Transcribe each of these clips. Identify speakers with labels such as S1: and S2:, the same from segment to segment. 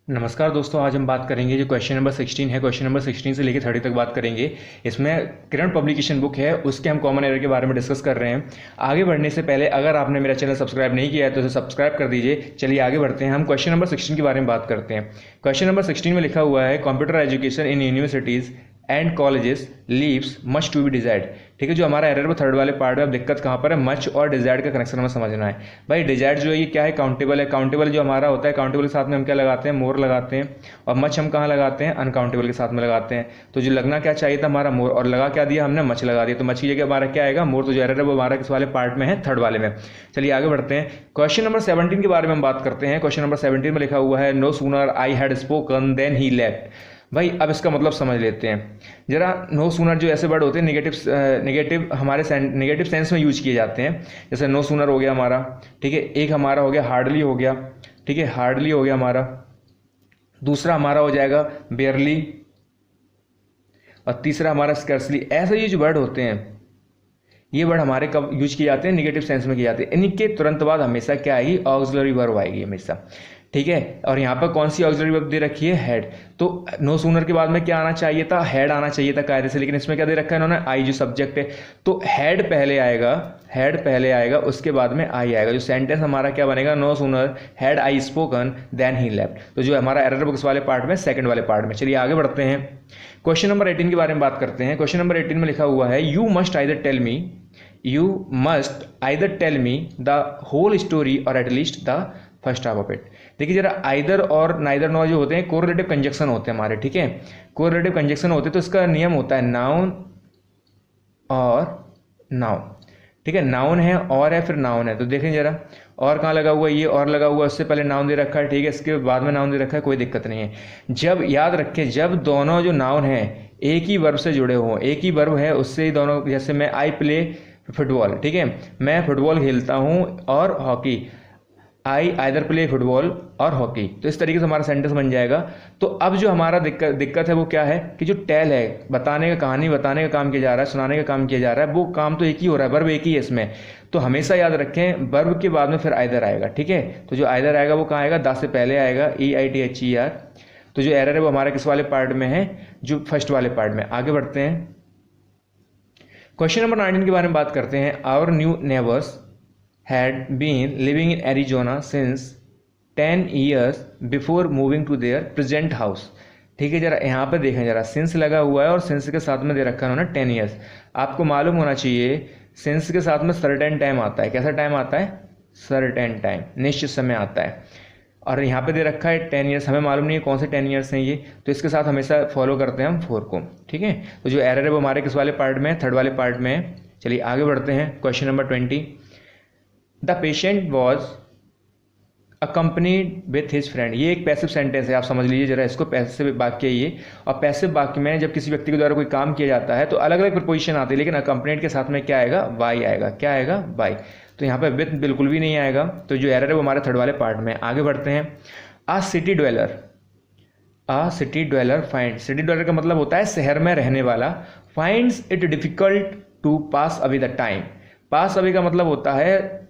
S1: नमस्कार दोस्तों, आज हम बात करेंगे जो क्वेश्चन नंबर 16 है। क्वेश्चन नंबर 16 से लेकर 30 तक बात करेंगे। इसमें करंट पब्लिकेशन बुक है, उसके हम कॉमन एरर के बारे में डिस्कस कर रहे हैं। आगे बढ़ने से पहले अगर आपने मेरा चैनल सब्सक्राइब नहीं किया है तो इसे सब्सक्राइब कर दीजिए। चलिए आगे बढ़ते हैं, हम क्वेश्चन नंबर 16 के बारे में बात करते हैं। क्वेश्चन नंबर 16 में लिखा हुआ है computer education in universities and colleges leaves much to be desired. ठीक है, जो हमारा एरर वो थर्ड वाले पार्ट में, अब दिक्कत कहाँ पर है, मच और डिजायर्ड का कनेक्शन हमें समझना है। भाई डिजायर्ड जो है ये क्या है, काउंटेबल है। काउंटेबल जो हमारा होता है, काउंटेबल के साथ में हम क्या लगाते हैं, मोर लगाते हैं। और मच हम कहाँ लगाते हैं, अनकाउंटेबल के साथ में लगाते हैं। तो जो लगना क्या चाहिए था हमारा मोर, और लगा क्या दिया हमने, मच लगा दिया। तो मच की जगह हमारा क्या आएगा, मोर। तो जो एरर है वो हमारा किस वाले पार्ट में है, थर्ड वाले में। चलिए आगे बढ़ते हैं। क्वेश्चन नंबर 17 के बारे में हम बात करते हैं। क्वेश्चन नंबर 17 में लिखा हुआ है no sooner I had spoken then he left. भाई अब इसका मतलब समझ लेते हैं जरा। नो सूनर जो ऐसे वर्ड होते हैं नेगेटिव हमारे नेगेटिव सेंस में यूज किए जाते हैं। जैसे नो सूनर हो गया हमारा, ठीक है। एक हमारा हो गया हार्डली हो गया, ठीक है, हार्डली हो गया हमारा। दूसरा हमारा हो जाएगा बेयरली, और तीसरा हमारा स्कर्सली। ऐसे ये जो वर्ड होते हैं, ये वर्ड हमारे कब यूज किए जाते हैं, नेगेटिव सेंस में किए जाते हैं। इनके तुरंत बाद हमेशा क्या आएगी, ऑक्सिलरी वर्ब आएगी हमेशा, ठीक है। और यहाँ पर कौन सी ऑक्सिलरी वर्ब दे रखी है, हेड। तो नो सूनर के बाद में क्या आना चाहिए था, हेड आना चाहिए था कायदे से, लेकिन इसमें क्या दे रखा है इन्होंने, आई जो सब्जेक्ट है। तो हेड पहले आएगा, हेड पहले आएगा, उसके बाद में आई आएगा। जो सेंटेंस हमारा क्या बनेगा, no sooner had I spoken then he left. तो जो हमारा एरर बुक्स वाले पार्ट में, सेकंड वाले पार्ट में। चलिए आगे बढ़ते हैं, क्वेश्चन नंबर 18 के बारे में बात करते हैं। क्वेश्चन नंबर 18 में लिखा हुआ है you must either tell me, you must either tell me the whole story or at least the first half of it। देखिए जरा, आइदर और नाइदर नॉर जो होते हैं कोरिलेटिव कंजक्शन होते हैं हमारे, ठीक है। कोरिलेटिव कंजक्शन होते हैं तो इसका नियम होता है नाउन और नाउन, ठीक है। नाउन है और है, फिर नाउन है। तो देखें जरा, और कहाँ लगा हुआ है, ये और लगा हुआ है, उससे पहले नाउन दे रखा है, ठीक है, इसके बाद में नाउन दे रखा है, कोई दिक्कत नहीं है। जब याद रखें, जब दोनों जो नाउन है एक ही वर्ब से जुड़े हों, एक ही वर्ब है उससे ही दोनों, जैसे मैं आई प्ले फुटबॉल, ठीक है, मैं फुटबॉल खेलता हूँ, और hockey, I either play football और हॉकी। तो इस तरीके से हमारा सेंटेंस बन जाएगा। तो अब जो हमारा दिक्कत है वो क्या है कि जो टेल है, बताने का, कहानी बताने का काम किया जा रहा है, सुनाने का काम किया जा रहा है, वो काम तो एक ही हो रहा है, वर्ब एक ही है इसमें। तो हमेशा याद रखें वर्ब के बाद में फिर आइदर आएगा, ठीक है। तो जो आइदर आएगा वो कहाँ आएगा, दा से पहले आएगा, EITHER। तो जो एरर है वो हमारे किस वाले पार्ट में है, जो फर्स्ट वाले पार्ट में। आगे बढ़ते हैं, क्वेश्चन नंबर 19 के बारे में बात करते हैं। Our new neighbours had been living in Arizona since 10 years before moving to their present house. ठीक है, जरा यहाँ पे देखें, जरा सिंस लगा हुआ है और सिंस के साथ में दे रखा है उन्होंने 10 years। आपको मालूम होना चाहिए सिंस के साथ में सर्टेन टाइम आता है। कैसा टाइम आता है, सर्टेन टाइम, निश्चित समय आता है। और यहाँ पे दे रखा है 10 years, हमें मालूम नहीं है कौन से 10 years हैं ये, तो इसके साथ हमेशा फॉलो करते हैं हम 4 को, ठीक है। तो जो एरर है वो हमारे किस वाले पार्ट में है, थर्ड वाले पार्ट में है। चलिए आगे बढ़ते हैं, question number 20। The patient was accompanied with his friend. ये एक पैसिव सेंटेंस है, आप समझ लीजिए जरा इसको, पैसिव वाक्य है ये। और पैसिव वाक्य में जब किसी व्यक्ति के द्वारा कोई काम किया जाता है तो अलग अलग प्रपोजिशन आती है, लेकिन अकम्पनीड के साथ में क्या आएगा, वाई आएगा। क्या आएगा, वाई। तो यहाँ पे विथ बिल्कुल भी नहीं आएगा। तो जो एरर है वो हमारे थर्ड वाले पार्ट में। आगे बढ़ते हैं, a city dweller, a city dweller find. City dweller का मतलब होता है शहर में रहने वाला। Finds it difficult to pass away the time. Pass away का मतलब होता है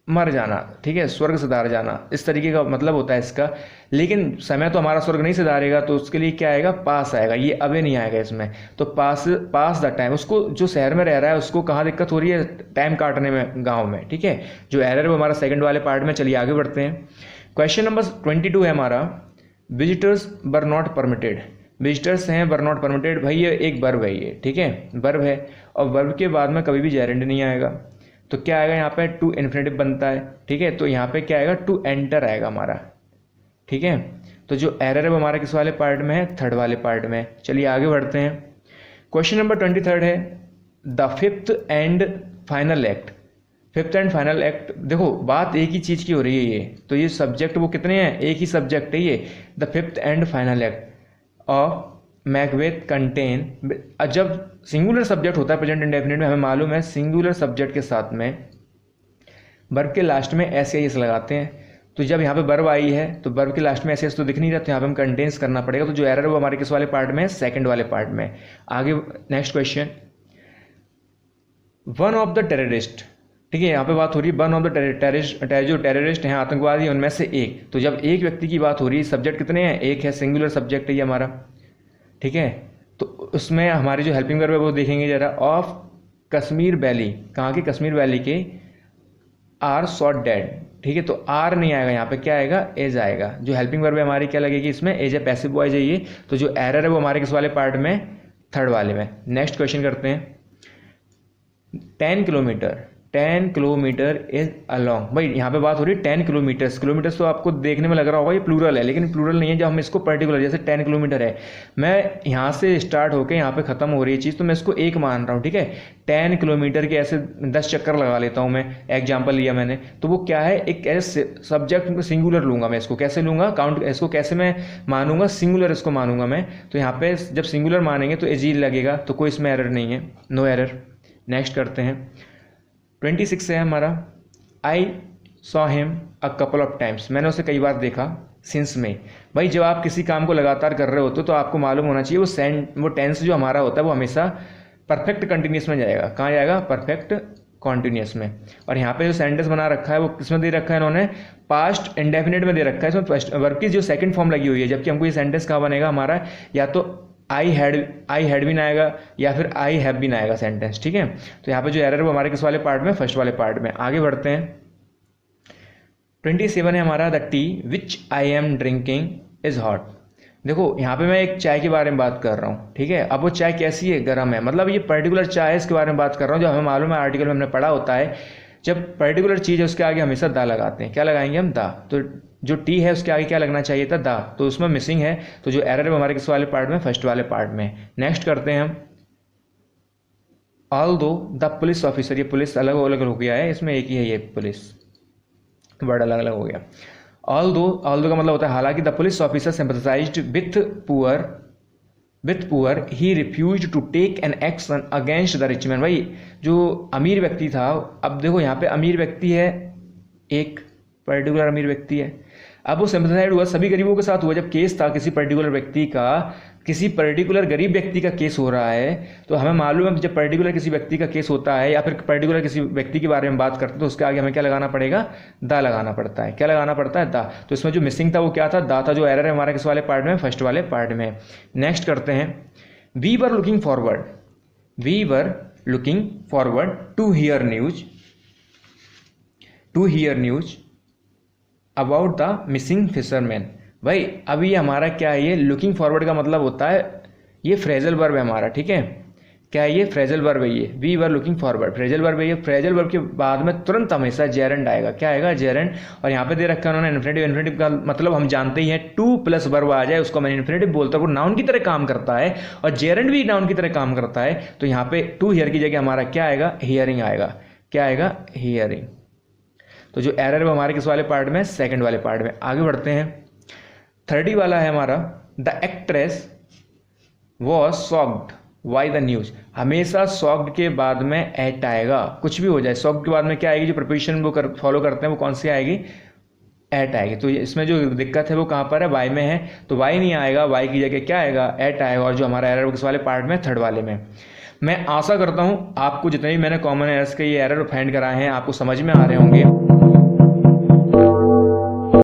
S1: मर जाना, ठीक है, स्वर्ग सिधार जाना, इस तरीके का मतलब होता है इसका। लेकिन समय तो हमारा स्वर्ग नहीं सिधारेगा, तो उसके लिए क्या आएगा, पास आएगा, ये अवे नहीं आएगा इसमें। तो पास द टाइम, उसको जो शहर में रह रहा है उसको कहाँ दिक्कत हो रही है, टाइम काटने में, गाँव में, ठीक है। जो एरर है वो हमारा सेकंड वाले पार्ट में। चलिए आगे बढ़ते हैं, क्वेश्चन नंबर 22 है हमारा, visitors were not permitted. Visitors हैं वर नॉट परमिटेड। भाई ये एक वर्ब है ये, ठीक है, वर्ब है, और वर्ब के बाद में कभी भी जेरेंड नहीं आएगा। तो क्या आएगा यहाँ पे, टू इन्फिनेटिव बनता है, ठीक है। तो यहाँ पे क्या आएगा, टू एंटर आएगा हमारा, ठीक है। तो जो एरर है वो हमारे किस वाले पार्ट में है, थर्ड वाले पार्ट में। चलिए आगे बढ़ते हैं, क्वेश्चन नंबर 23 है, the fifth and final act. Fifth and final act, देखो बात एक ही चीज़ की हो रही है ये, तो ये सब्जेक्ट वो कितने हैं, एक ही सब्जेक्ट है ये। The fifth and final act of Macbeth contain. जब सिंगुलर सब्जेक्ट होता है प्रेजेंट इंडेफिनिट में, हमें मालूम है सिंगुलर सब्जेक्ट के साथ में वर्ब के लास्ट में एस लगाते हैं। तो जब यहाँ पे वर्ब आई है तो वर्ब के लास्ट में एस तो दिख नहीं रहा, तो यहाँ पे हम कंटेन्स करना पड़ेगा। तो जो एरर है वो हमारे किस वाले पार्ट में है, सेकंड वाले पार्ट में। आगे next question, one of the terrorist, ठीक है। यहाँ पे बात हो रही है वन ऑफ द जो टेररिस्ट हैं आतंकवादी उनमें से एक। तो जब एक व्यक्ति की बात हो रही है, सब्जेक्ट कितने हैं, एक है, सिंगुलर सब्जेक्ट है ये हमारा, ठीक है। तो उसमें हमारी जो हेल्पिंग वर्ब है वो देखेंगे जरा। ऑफ कश्मीर वैली, कहाँ के, कश्मीर वैली के, आर शॉट डेड, ठीक है। तो आर नहीं आएगा यहाँ पे, क्या आएगा, एज आएगा। जो हेल्पिंग वर्ब है हमारी क्या लगेगी इसमें, एज है, पैसिव वॉइस है ये। तो जो एरर है वो हमारे किस वाले पार्ट में, थर्ड वाले में। नेक्स्ट क्वेश्चन करते हैं। 10 किलोमीटर इज अलॉन्ग। भाई यहाँ पे बात हो रही है 10 किलोमीटर्स। किलोमीटर्स तो आपको देखने में लग रहा होगा ये प्लूरल है, लेकिन प्लूरल नहीं है। जब हम इसको पर्टिकुलर, जैसे 10 किलोमीटर है, मैं यहाँ से स्टार्ट होकर यहाँ पे ख़त्म हो रही है चीज़, तो मैं इसको एक मान रहा हूँ, ठीक है। 10 किलोमीटर के ऐसे 10 चक्कर लगा लेता हूँ मैं, एग्जाम्पल लिया मैंने, तो वो क्या है, एक ऐसे सब्जेक्ट सिंगुलर लूँगा मैं। इसको कैसे लूँगा, काउंट, इसको कैसे मैं मानूंगा, सिंगुलर इसको मानूंगा मैं। तो यहाँ पे जब सिंगुलर मानेंगे तो एजी लगेगा, तो कोई इसमें एरर नहीं है, नो एरर। नेक्स्ट करते हैं। 26 है हमारा। I saw him a couple of times, मैंने उसे कई बार देखा, सिंस में। भाई जब आप किसी काम को लगातार कर रहे होते हो तो आपको मालूम होना चाहिए वो टेंस जो हमारा होता है वो हमेशा परफेक्ट कंटिन्यूस में जाएगा। कहाँ जाएगा, परफेक्ट कॉन्टिन्यूस में। और यहाँ पे जो सेंटेंस बना रखा है वो किसमें दे रखा है इन्होंने, पास्ट इंडेफिनिट में दे रखा है। इसमें फर्स्ट वर्ब की जो सेकंड फॉर्म लगी हुई है, जबकि हमको ये सेंटेंस कहाँ बनेगा हमारा, या तो आई हैड भी ना आएगा या फिर आई हैव भी ना आएगा सेंटेंस, ठीक है। तो यहाँ पे जो एरर है वो हमारे किस वाले पार्ट में, फर्स्ट वाले पार्ट में। आगे बढ़ते हैं। 27 है हमारा। The T which I am drinking is hot. देखो यहाँ पे मैं एक चाय के बारे में बात कर रहा हूँ, ठीक है। अब वो चाय कैसी है, गर्म है, मतलब ये पर्टिकुलर चाय है, इसके बारे में बात कर रहा हूँ। जो हमें मालूम है, आर्टिकल में हमने पढ़ा होता है, जब पर्टिकुलर चीज़ है उसके आगे हमेशा दा लगाते हैं। क्या लगाएंगे हम, दा। तो जो टी है उसके आगे क्या लगना चाहिए था, दा। तो उसमें मिसिंग है, तो जो एरर है हमारे किस वाले पार्ट में, फर्स्ट वाले पार्ट में। नेक्स्ट करते हैं हम। ऑल दो द पुलिस ऑफिसर, ये पुलिस अलग अलग हो गया है, इसमें एक ही है ये पुलिस, वर्ड अलग अलग हो गया। ऑल दो का मतलब होता है हालांकि, the police officer sympathised with poor he refuse to take an action against the rich man. भाई जो अमीर व्यक्ति था, अब देखो यहाँ पे अमीर व्यक्ति है, एक पर्टिकुलर अमीर व्यक्ति है। अब वो सिंपैथाइज हुआ, सभी गरीबों के साथ हुआ। जब केस था किसी पर्टिकुलर व्यक्ति का, किसी पर्टिकुलर गरीब व्यक्ति का केस हो रहा है, तो हमें मालूम है जब पर्टिकुलर किसी व्यक्ति का केस होता है या फिर पर्टिकुलर किसी व्यक्ति के बारे में बात करते हैं, तो उसके आगे हमें क्या लगाना पड़ेगा, दा लगाना पड़ता है। क्या लगाना पड़ता है, दा। तो इसमें जो मिसिंग था वो क्या था, दा था। जो एरर है हमारे किस वाले पार्ट में, फर्स्ट वाले पार्ट में। नेक्स्ट करते हैं। We were looking forward to hear news about the missing fisherman. भाई अब ये हमारा क्या है, ये लुकिंग फॉरवर्ड का मतलब होता है, ये फ्रेजल वर्ब है हमारा, ठीक है। क्या है ये, फ्रेजल वर्ब है ये। We were looking forward phrasal verb है ये। फ्रेजल वर्ब के बाद में तुरंत हमेशा जेरेंड आएगा। क्या आएगा, जेरेंड। और यहाँ पे दे रखा है उन्होंने इन्फिनेटिव। इन्फिनेटिव का मतलब हम जानते ही हैं, टू प्लस वर्ब आ जाए उसको मैंने इन्फिनेटिव बोलता हूँ। वो नाउन की तरह काम करता है और जेरेंड भी नाउन की तरह काम करता है। तो यहाँ पे टू हियर की जगह हमारा क्या आएगा, हियरिंग आएगा। क्या आएगा, हियरिंग। तो जो एरर है वो हमारे किस वाले पार्ट में, सेकंड वाले पार्ट में। आगे बढ़ते हैं। 30 वाला है हमारा। The actress was shocked why the news. हमेशा शॉक्ड के बाद में एट आएगा, कुछ भी हो जाए, शॉक्ड के बाद में क्या आएगी, जो प्रिपोजिशन वो फॉलो करते हैं वो कौन सी आएगी, एट आएगी। तो इसमें जो दिक्कत है वो कहाँ पर है, वाई में है। तो वाई नहीं आएगा, वाई की जगह क्या आएगा, एट आएगा। और जो हमारा एरर वो किस वाले पार्ट में, थर्ड वाले में। मैं आशा करता हूँ आपको जितने भी मैंने कॉमन एरर्स के ये एरर फाइंड कराए हैं आपको समझ में आ रहे होंगे।